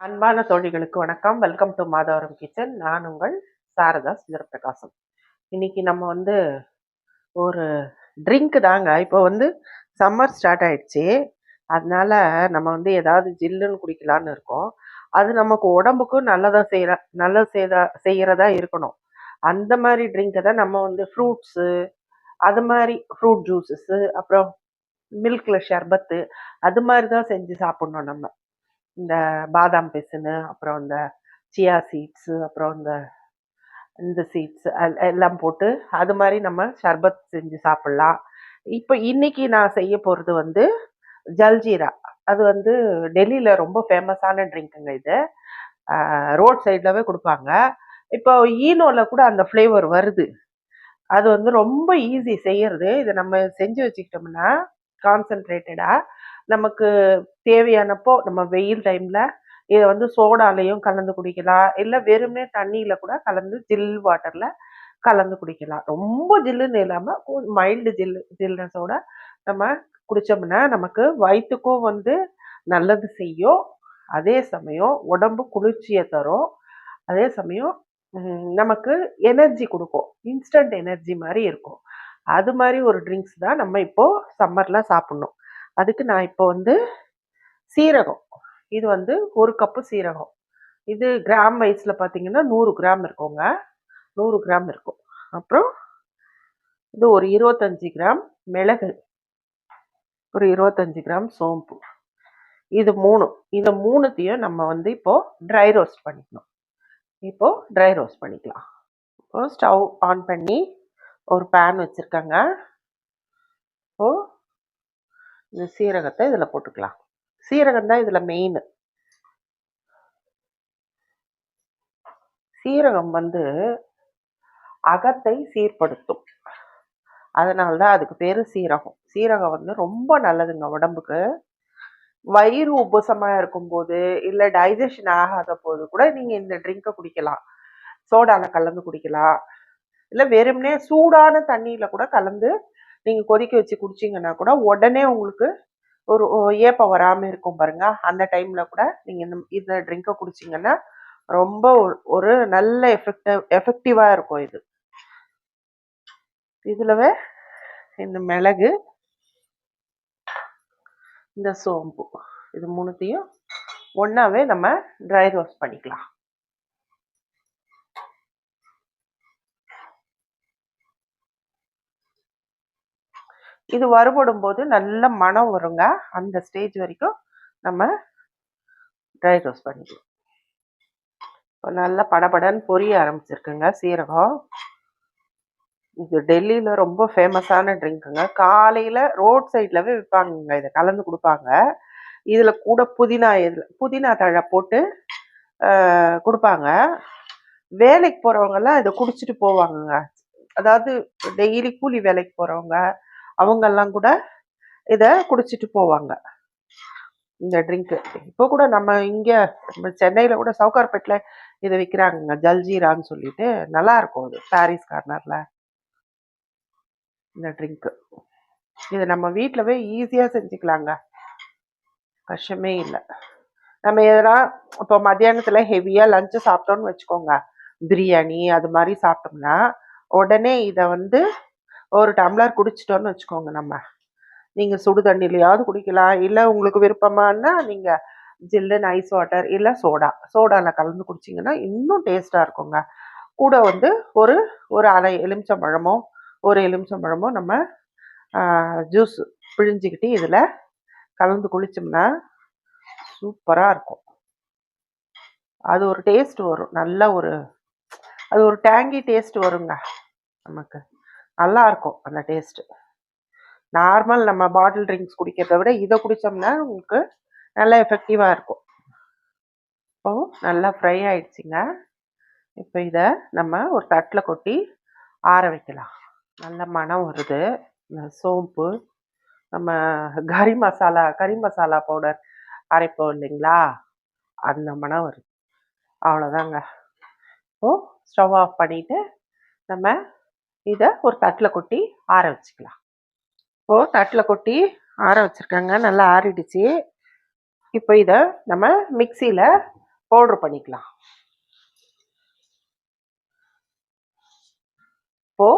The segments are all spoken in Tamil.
அன்பான தோழிகளுக்கு வணக்கம். Welcome to Madhavaram kitchen. நான் உங்கள் சாரதா சுந்தரபிரகாசம். இன்னைக்கு நம்ம ஒரு ட்ரிங்க் தாங்க. இப்போ சம்மர் ஸ்டார்ட் ஆயிடுச்சு. அதனால நம்ம ஏதாவது ஜில்லுன்னு குடிக்கலான்னு இருக்கோம். அது நமக்கு உடம்புக்கும் செய்யறதா இருக்கணும். அந்த மாதிரி ட்ரிங்கை தான் நம்ம ஃப்ரூட்ஸு, அது மாதிரி ஃப்ரூட் ஜூஸஸ், அப்புறம் மில்க்ல ஷர்பத்து, அது மாதிரி தான் செஞ்சு சாப்பிடணும் நம்ம. இந்த பாதாம் பிசினு, அப்புறம் இந்த சியா சீட்ஸு, அப்புறம் இந்த சீட்ஸ் எல்லாம் போட்டு அது மாதிரி நம்ம ஷர்பத் செஞ்சு சாப்பிடலாம். இப்போ இன்னைக்கு நான் செய்ய போகிறது ஜல்ஜீரா. அது டெல்லியில் ரொம்ப ஃபேமஸான ட்ரிங்க்குங்க இது. ரோட் சைட்லவே கொடுப்பாங்க. இப்போ ஈனோவில் கூட அந்த ஃப்ளேவர் வருது. அது ரொம்ப ஈஸி செய்யறது. இதை நம்ம செஞ்சு வச்சுக்கிட்டோம்னா கான்சென்ட்ரேட்டடாக நமக்கு தேவையானப்போ நம்ம வெயில் டைமில் இதை சோடாலையும் கலந்து குடிக்கலாம், இல்லை வெறுமனே தண்ணியில் கூட கலந்து ஜில் வாட்டரில் கலந்து குடிக்கலாம். ரொம்ப ஜில்லுன்னு இல்லாமல் மைல்டு ஜில்னஸோட நம்ம குடித்தோம்னா நமக்கு வயிற்றுக்கும் நல்லது செய்யும். அதே சமயம் உடம்பு குளிர்ச்சியை தரும். அதே சமயம் நமக்கு எனர்ஜி கொடுக்கும். இன்ஸ்டன்ட் எனர்ஜி மாதிரி இருக்கும். அது மாதிரி ஒரு ட்ரிங்க்ஸ் தான் நம்ம இப்போ சம்மரில் சாப்பிட்ணும். அதுக்கு நான் இப்போ சீரகம், இது 1 கப்பு சீரகம். இது கிராம் வைஸில் பார்த்தீங்கன்னா 100 கிராம் இருக்குங்க. 100 கிராம் இருக்கும். அப்புறம் இது ஒரு 25 கிராம் மிளகு, ஒரு 25 கிராம் சோம்பு. இது மூணுத்தையும் நம்ம இப்போ ட்ரை ரோஸ்ட் பண்ணிக்கணும். இப்போ ட்ரை ரோஸ்ட் பண்ணிக்கலாம். இப்போ ஸ்டவ் ஆன் பண்ணி ஒரு பேன் வச்சுருக்காங்க. இப்போ இந்த சீரகத்தை இதில் போட்டுக்கலாம். சீரகம் தான் இதில் மெயின். சீரகம் அகத்தை சீர்படுத்தும். அதனால்தான் அதுக்கு பேரு சீரகம். சீரகம் ரொம்ப நல்லதுங்க உடம்புக்கு. வயிறு உபசமா இருக்கும்போது, இல்லை டைஜஷன் ஆகாத போது கூட நீங்க இந்த ட்ரிங்கை குடிக்கலாம். சோடால கலந்து குடிக்கலாம், இல்லை வெறுமனே சூடான தண்ணியில கூட கலந்து நீங்க கொதிக்க வச்சு குடிச்சிங்கன்னா கூட உடனே உங்களுக்கு ஒரு ஏப்பம் வராமல் இருக்கும் பாருங்க. அந்த டைம்ல கூட நீங்க இந்த ட்ரிங்கை குடிச்சிங்கன்னா ரொம்ப ஒரு நல்ல எஃபெக்டிவா இருக்கும். இதுலவே இந்த மிளகு, இந்த சோம்பு, இது மூணுத்தையும் ஒன்னாவே நம்ம ட்ரை ரோஸ்ட் பண்ணிக்கலாம். இது வறுபடும் போது நல்ல மனம் வருங்க. அந்த ஸ்டேஜ் வரைக்கும் நம்ம ட்ரை ரோஸ்ட் பண்ணிக்கலாம். இப்போ நல்லா படபடன்னு பொரிய ஆரம்பிச்சிருக்குங்க சீரகம். இது டெல்லியில் ரொம்ப ஃபேமஸான ட்ரிங்க்குங்க. காலையில் ரோட் சைட்லவே விற்பாங்க, இதை கலந்து கொடுப்பாங்க. இதில் கூட புதினா தழை போட்டு கொடுப்பாங்க. வேலைக்கு போகிறவங்கெல்லாம் இதை குடிச்சிட்டு போவாங்கங்க. அதாவது டெய்லி கூலி வேலைக்கு போகிறவங்க அவங்கெல்லாம் கூட இதை குடிச்சிட்டு போவாங்க இந்த ட்ரிங்க்கு. இப்போ கூட நம்ம இங்கே சென்னையில் கூட சவுகார்பேட்டில் இதை விற்கிறாங்க, ஜல்ஜீரான்னு சொல்லிட்டு. நல்லா இருக்கும் அது, பாரிஸ் கார்னரில் இந்த ட்ரிங்க்கு. இது நம்ம வீட்டிலவே ஈஸியாக செஞ்சுக்கலாங்க, கஷ்டமே இல்லை. நம்ம எதனா இப்போ மத்தியானத்தில் ஹெவியாக லஞ்சு சாப்பிட்டோன்னு வச்சுக்கோங்க, பிரியாணி அது மாதிரி சாப்பிட்டோம்னா உடனே இதை ஒரு டம்ளர் குடிச்சிட்டோன்னு வச்சுக்கோங்க. நீங்கள் சுடு தண்ணிலையாவது குடிக்கலாம், இல்லை உங்களுக்கு விருப்பமானா நீங்கள் ஜில்லுன்னு ஐஸ் வாட்டர் இல்லை சோடாவில் கலந்து குடிச்சிங்கன்னா இன்னும் டேஸ்ட்டாக இருக்குங்க. கூட ஒரு ஒரு அரை எலுமிச்சம்பழமோ நம்ம ஜூஸ் பிழிஞ்சிக்கிட்டு இதில் கலந்து குளிச்சோம்னா சூப்பராக இருக்கும். அது ஒரு டேஸ்ட் வரும், நல்ல அது ஒரு டேங்கி டேஸ்ட் வருங்க நமக்கு. நல்லா இருக்கும் அந்த டேஸ்ட்டு. நார்மல் நம்ம பாட்டில் ட்ரிங்க்ஸ் குடிக்கிறத விட இதை குடித்தோம்னா உங்களுக்கு நல்லா எஃபெக்டிவாக இருக்கும். இப்போ நல்லா ஃப்ரை ஆயிடுச்சுங்க. இப்போ இதை நம்ம ஒரு தட்டில் கொட்டி ஆற வைக்கலாம். நல்ல மணம் வருது. சோம்பு, நம்ம கறி மசாலா பவுடர் அரைப்போம் இல்லைங்களா, அந்த மணம் வருது. அவ்வளோதாங்க. இப்போது ஸ்டவ் ஆஃப் பண்ணிவிட்டு நம்ம இதை ஒரு தட்டில் கொட்டி ஆற வச்சுக்கலாம். இப்போது தட்டில் கொட்டி ஆற வச்சுருக்காங்க, நல்லா ஆறிடுச்சு. இப்போ இதை நம்ம மிக்சியில் பவுடர் பண்ணிக்கலாம். இப்போ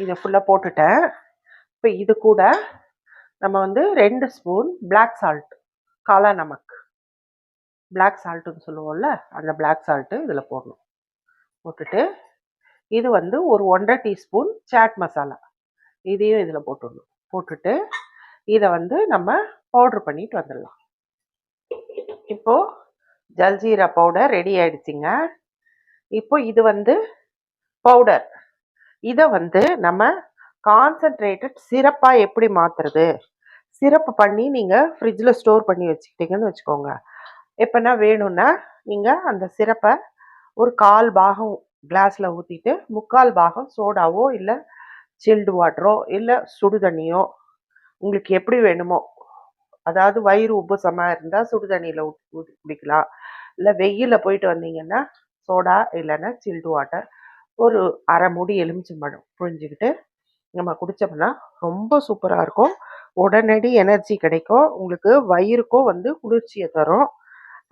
இதை ஃபுல்லாக போட்டுட்டேன். இப்போ இது கூட நம்ம வந்து 2 ஸ்பூன் பிளாக் சால்ட், காலா நமக், பிளாக் சால்ட்டுன்னு சொல்லுவோம்ல, அந்த பிளாக் சால்ட்டு இதில் போடணும். போட்டுட்டு இது வந்து ஒரு 1.5 டீஸ்பூன் சாட் மசாலா, இதையும் இதில் போட்டுடணும். போட்டுட்டு இதை வந்து நம்ம பவுட்ரு பண்ணிட்டு வந்துடலாம். இப்போ ஜல்ஜீரா பவுடர் ரெடி ஆயிடுச்சுங்க. இப்போ இது வந்து பவுடர். இதை வந்து நம்ம கான்சன்ட்ரேட்டட் சிரப்பாக எப்படி மாற்றுறது, சிரப்பு பண்ணி நீங்கள் ஃப்ரிட்ஜில் ஸ்டோர் பண்ணி வச்சுக்கிட்டீங்கன்னு வச்சுக்கோங்க. எப்போனா வேணும்னா நீங்கள் அந்த சிரப்பை ஒரு 1/4 பாகம் கிளாஸில் ஊற்றிட்டு 3/4 பாகம் சோடாவோ இல்லை சில்டு வாட்டரோ இல்லை சுடு தண்ணியோ உங்களுக்கு எப்படி வேணுமோ, அதாவது வயிறு உப்புசமாக இருந்தால் சுடு தண்ணியில் ஊற்றி குடிக்கலாம். இல்லை வெயிலில் போயிட்டு வந்தீங்கன்னா சோடா இல்லைன்னா சில்டு வாட்டர் ஒரு 1/2 மூடி எலுமிச்சம்பழம் புழிஞ்சிக்கிட்டு நம்ம குடித்தோம்னா ரொம்ப சூப்பராக இருக்கும். உடனடி எனர்ஜி கிடைக்கும். உங்களுக்கு வயிறுக்கும் வந்து குளிர்ச்சியை தரும்.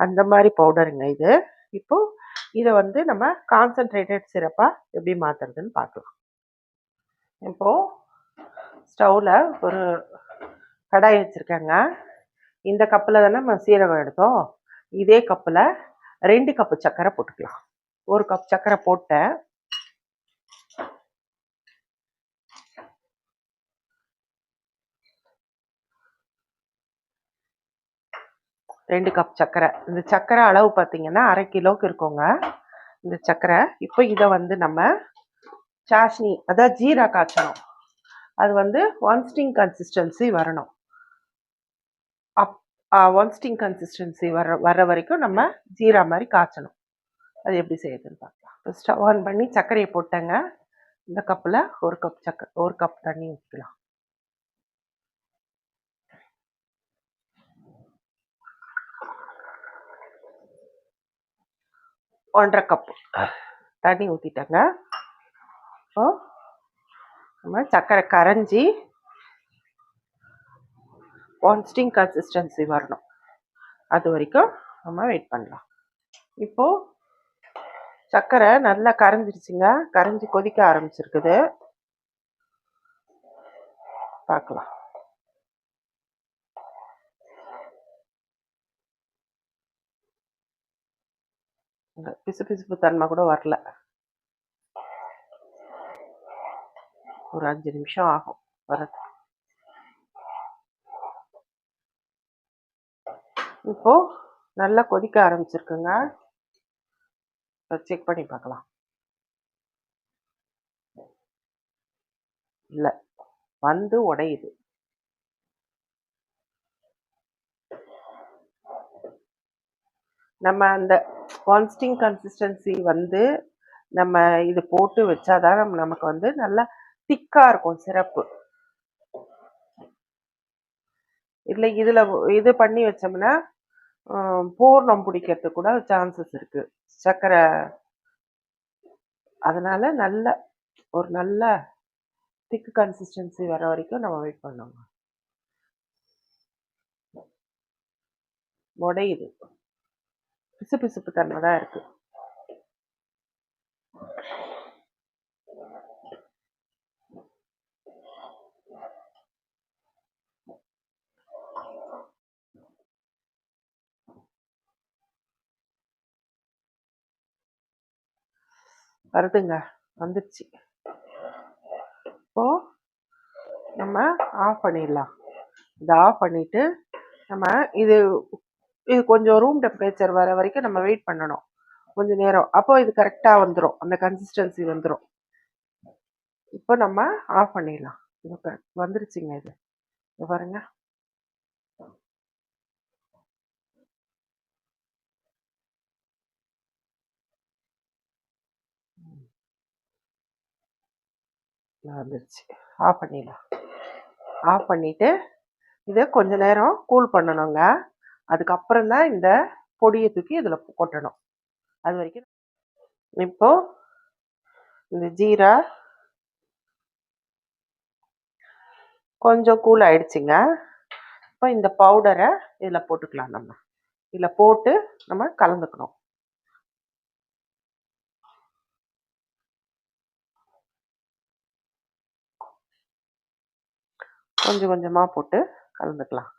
அந்த மாதிரி பவுடருங்க இது. இப்போது இதை வந்து நம்ம கான்சன்ட்ரேட்டட் சிரப்பாக எப்படி மாற்றுறதுன்னு பார்க்கலாம். இப்போது ஸ்டவ்வில் ஒரு கடாய் வச்சுருக்கேங்க. இந்த கப்பில் தானே நம்ம சீரகம் எடுத்தோம். இதே கப்பில் 2 கப்பு சர்க்கரை போட்டுக்கலாம். 1 கப் சர்க்கரை போட்டேன். 2 கப் சர்க்கரை. இந்த சர்க்கரை அளவு பார்த்தீங்கன்னா 1/2 கிலோவுக்கு இருக்குங்க இந்த சர்க்கரை. இப்போ இதை வந்து நம்ம சாஷ்னி, அதாவது ஜீரா காய்ச்சணும். அது வந்து 1 ஸ்டிங் கன்சிஸ்டன்சி வரணும். 1 ஸ்டிங் கன்சிஸ்டன்சி வர்ற வரைக்கும் நம்ம ஜீரா மாதிரி காய்ச்சணும். அது எப்படி செய்யுதுன்னு பார்க்கலாம். இப்போ ஸ்டவ் ஆன் பண்ணி சர்க்கரையை போட்டேங்க. இந்த கப்பில் 1 கப் சர்க்கரை, 1 கப் தண்ணி ஊற்றிக்கலாம். 1.5 கப்பு தண்ணி ஊற்றிட்டேங்க. இப்போ நம்ம சர்க்கரை கரைஞ்சி 1 ஸ்டிங் கன்சிஸ்டன்சி வரணும். அது வரைக்கும் நம்ம வெயிட் பண்ணலாம். இப்போது சர்க்கரை நல்லா கரைஞ்சிருச்சுங்க. கரைஞ்சி கொதிக்க ஆரம்பிச்சிருக்குது. பார்க்கலாம். பிசு பிசுப்பு தன்மை கூட வரல. ஒரு 5 நிமிஷம் ஆகும் வரது. இப்போ நல்லா கொதிக்க ஆரம்பிச்சிருக்குங்க. செக் பண்ணி பார்க்கலாம். இல்லை, வந்து உடையுது. நம்ம அந்த 1 ஸ்டிங் கன்சிஸ்டன்சி வந்து நம்ம இது போட்டு வச்சாதான் நமக்கு வந்து நல்லா திக்காக இருக்கும் சிரப்பு. இல்லை இதில் இது பண்ணி வச்சோம்னா பூர்ணம் பிடிக்கிறதுக்கு கூட சான்சஸ் இருக்கு சர்க்கரை. அதனால ஒரு நல்ல திக் கன்சிஸ்டன்சி வர வரைக்கும் நம்ம வெயிட் பண்ணோங்க. உடையுது, பிசு பிசுப்பு தன்மை தான் இருக்கு. வருதுங்க, வந்துடுச்சு. இப்போ நம்ம ஆஃப் பண்ணிடலாம். இதை ஆஃப் பண்ணிட்டு நம்ம இது கொஞ்சம் ரூம் டெம்பரேச்சர் வர வரைக்கும் நம்ம வெயிட் பண்ணணும் கொஞ்சம் நேரம். அப்போ இது கரெக்டாக வந்துடும், அந்த கன்சிஸ்டன்சி வந்துடும். இப்போ நம்ம ஆஃப் பண்ணிடலாம். இது வந்துருச்சுங்க. இது பாருங்க. வந்துருச்சு. ஆஃப் பண்ணிடலாம். ஆஃப் பண்ணிவிட்டு இதை கொஞ்ச நேரம் கூல் பண்ணணுங்க. அதுக்கப்புறம் தான் இந்த பொடியை தூக்கி இதில் கொட்டணும். அது வரைக்கும் இப்போ இந்த ஜீரா கொஞ்சம் கூல் ஆயிடுச்சுங்க. இப்போ இந்த பவுடரை இதில் போட்டுக்கலாம் நம்ம. இதில் போட்டு நம்ம கலந்துக்கணும். கொஞ்சம் கொஞ்சமாக போட்டு கலந்துக்கலாம்.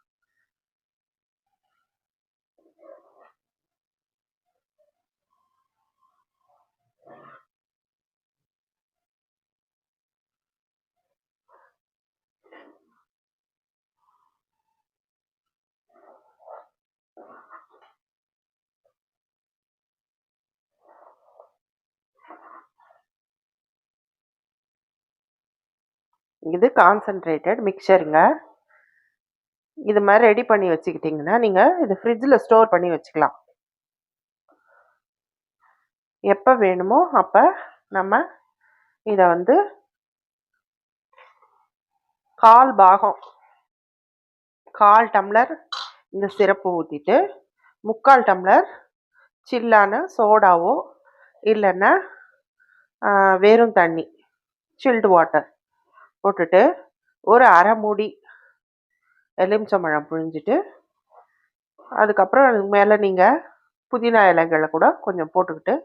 இது கான்சன்ட்ரேட்டட் மிக்சருங்க. இது மாதிரி ரெடி பண்ணி வச்சுக்கிட்டிங்கன்னா நீங்கள் இது ஃப்ரிட்ஜில் ஸ்டோர் பண்ணி வச்சுக்கலாம். எப்போ வேணுமோ அப்போ நம்ம இதை வந்து 1/4 டம்ளர் இந்த சிரப்பு ஊற்றிட்டு 3/4 டம்ளர் சில்லான சோடாவோ இல்லைன்னா வெறும் தண்ணி சில்டு வாட்டர் போட்டுட்டு ஒரு அரை மூடி எலுமிச்சம்பழம் புழிஞ்சிட்டு அதுக்கப்புறம் அதுக்கு மேலே நீங்கள் புதினா இலைகளை கூட கொஞ்சம் போட்டுக்கிட்டு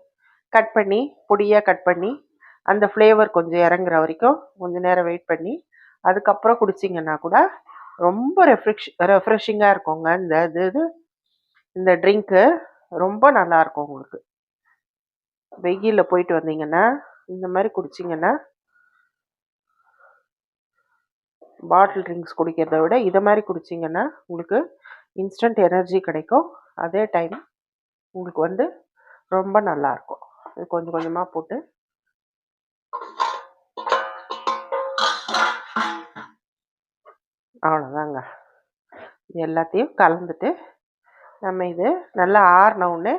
கட் பண்ணி பொடியாக கட் பண்ணி அந்த ஃப்ளேவர் கொஞ்சம் இறங்குற வரைக்கும் கொஞ்சம் நேரம் வெயிட் பண்ணி அதுக்கப்புறம் குடிச்சிங்கன்னா கூட ரொம்ப ரெஃப்ரெஷிங்காக இருக்குங்க. இந்த ட்ரிங்க்கு ரொம்ப நல்லாயிருக்கும். உங்களுக்கு வெயிலில் போயிட்டு வந்தீங்கன்னா இந்த மாதிரி குடிச்சிங்கன்னா பாட்டில் ட்ரிங்க்ஸ் குடிக்கிறத விட இதை மாதிரி குடிச்சிங்கன்னா உங்களுக்கு இன்ஸ்டன்ட் எனர்ஜி கிடைக்கும். அதே டைம் உங்களுக்கு வந்து ரொம்ப நல்லாயிருக்கும். இது கொஞ்சம் கொஞ்சமாக போட்டு அவ்வளோதாங்க. எல்லாத்தையும் கலந்துட்டு நம்ம இது நல்லா ஆறின உடனே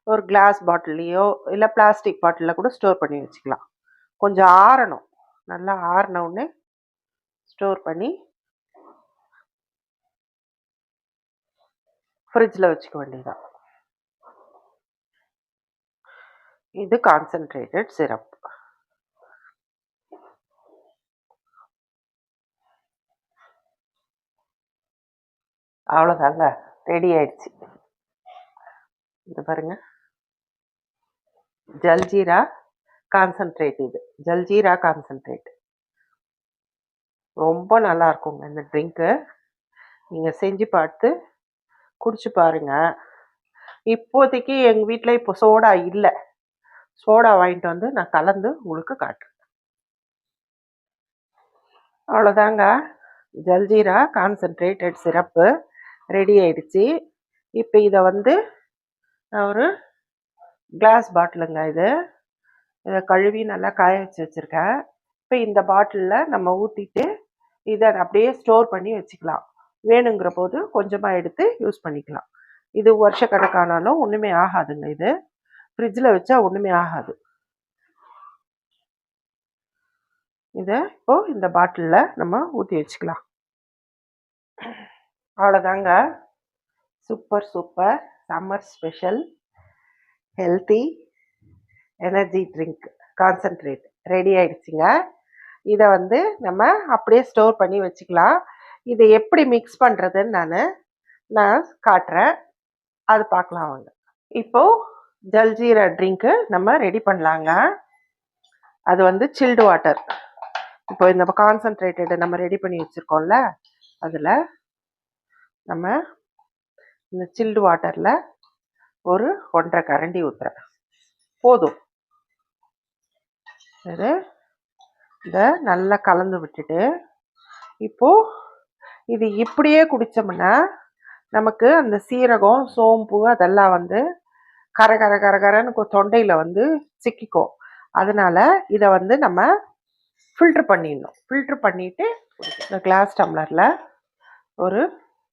ஒரு கிளாஸ் பாட்டில்லையோ இல்லை பிளாஸ்டிக் பாட்டிலில் கூட ஸ்டோர் பண்ணி வச்சுக்கலாம். கொஞ்சம் ஆறணும். நல்லா ஆறின உடனே ஸ்டோர் பண்ணி ஃப்ரிட்ஜில் வச்சுக்க வேண்டியதுதான். இது கான்சன்ட்ரேட்டட் சிரப். அவ்வளோதாங்க, ரெடி ஆயிடுச்சு. இது பாருங்க, ஜல்ஜீரா கான்சன்ட்ரேட். இது ஜல்ஜீரா கான்சன்ட்ரேட் ரொம்ப நல்லா இருக்குங்க. இந்த ட்ரிங்க்கு நீங்கள் செஞ்சு பார்த்து குடிச்சு பாருங்க. இப்போதைக்கு எங்கள் வீட்டில் இப்போ சோடா இல்லை. சோடா வாங்கிட்டு வந்து நான் கலந்து உங்களுக்கு காட்டுறேன். அவ்வளோதாங்க, ஜல்ஜீரா கான்சன்ட்ரேட்டட் சிரப்பு ரெடி ஆயிடுச்சு. இப்போ இதை வந்து ஒரு கிளாஸ் பாட்டிலுங்க. இதை கழுவி நல்லா காய வச்சுருக்கேன். இப்போ இந்த பாட்டிலில் நம்ம ஊற்றிட்டு இதை அப்படியே ஸ்டோர் பண்ணி வச்சுக்கலாம். வேணுங்கிற போது கொஞ்சமாக எடுத்து யூஸ் பண்ணிக்கலாம். இது வருஷக்கணக்கானாலும் ஒன்றுமே ஆகாதுங்க. இது ஃப்ரிட்ஜில் வச்சா ஒன்றுமே ஆகாது. இதை இப்போது இந்த பாட்டிலில் நம்ம ஊற்றி வச்சுக்கலாம். அவ்வளோதாங்க, super summer special healthy energy drink concentrate ready ஆயிடுச்சுங்க. இதை வந்து நம்ம அப்படியே ஸ்டோர் பண்ணி வச்சுக்கலாம். இதை எப்படி மிக்ஸ் பண்ணுறதுன்னு நான் காட்டுறேன். அது பார்க்கலாம் வாங்க. இப்போது ஜல்ஜீரா ட்ரிங்க்கு நம்ம ரெடி பண்ணலாங்க. அது வந்து சில்டு வாட்டர். இப்போ இந்த கான்சன்ட்ரேட்டட் நம்ம ரெடி பண்ணி வச்சுருக்கோம்ல, அதில் நம்ம இந்த சில்டு வாட்டரில் ஒரு 1.5 கரண்டி ஊற்றுறேன். போதும். இதை நல்லா கலந்து விட்டுட்டு இப்போது இது இப்படியே குடித்தோம்னா நமக்கு அந்த சீரகம் சோம்பு அதெல்லாம் வந்து கரன்னு தொண்டையில் வந்து சிக்கிக்கும். அதனால இதை வந்து நம்ம ஃபில்ட்ரு பண்ணிடணும். ஃபில்ட்ரு பண்ணிவிட்டு இந்த கிளாஸ் டம்ளரில் ஒரு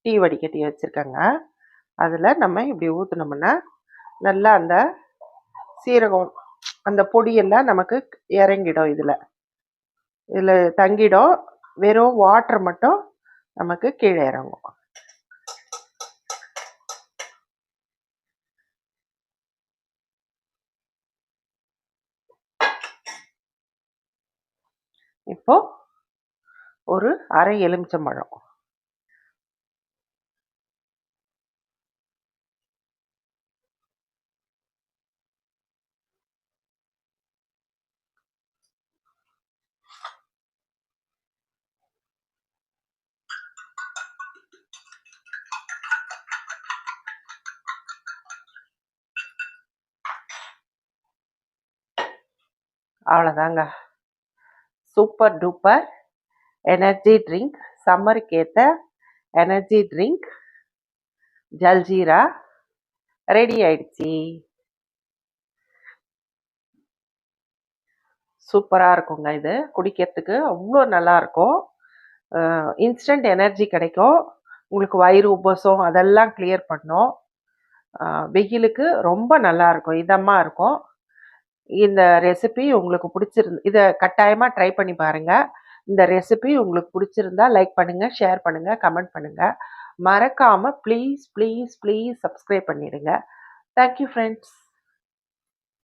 டீ வடிகட்டி வச்சுருக்கேங்க. அதில் நம்ம இப்படி ஊற்றினோம்னா நல்லா அந்த சீரகம் அந்த பொடியெல்லாம் நமக்கு இறங்கிடும். இதில் தங்கிடும். வெறும் வாட்டர் மட்டும் நமக்கு கீழே இறங்கும். இப்போ ஒரு அரை எலுமிச்சம்பழம் அவ்வளோதாங்க. சூப்பர் டூப்பர் எனர்ஜி ட்ரிங்க், சம்மருக்கு ஏத்த எனர்ஜி ட்ரிங்க் ஜல்ஜீரா ரெடி ஆயிடுச்சு. சூப்பரா இருக்குங்க இது. குடிக்கிறதுக்கு அவ்ளோ நல்லாருக்கும். இன்ஸ்டன்ட் எனர்ஜி கிடைக்கும். உங்களுக்கு வயிறு உபசம் அதெல்லாம் கிளியர் பண்ணும். வெயிலுக்கு ரொம்ப நல்லாருக்கும். இதமா இருக்கும். இந்த ரெசிபி உங்களுக்கு இத கட்டாயமா ட்ரை பண்ணி பாருங்க. இந்த ரெசிபி உங்களுக்கு புடிச்சிருந்தா லைக் பண்ணுங்க, ஷேர் பண்ணுங்க, கமெண்ட் பண்ணுங்க. மறக்காம ப்ளீஸ், ப்ளீஸ், ப்ளீஸ் சப்ஸ்கிரைப் பண்ணிடுங்க. Thank you friends.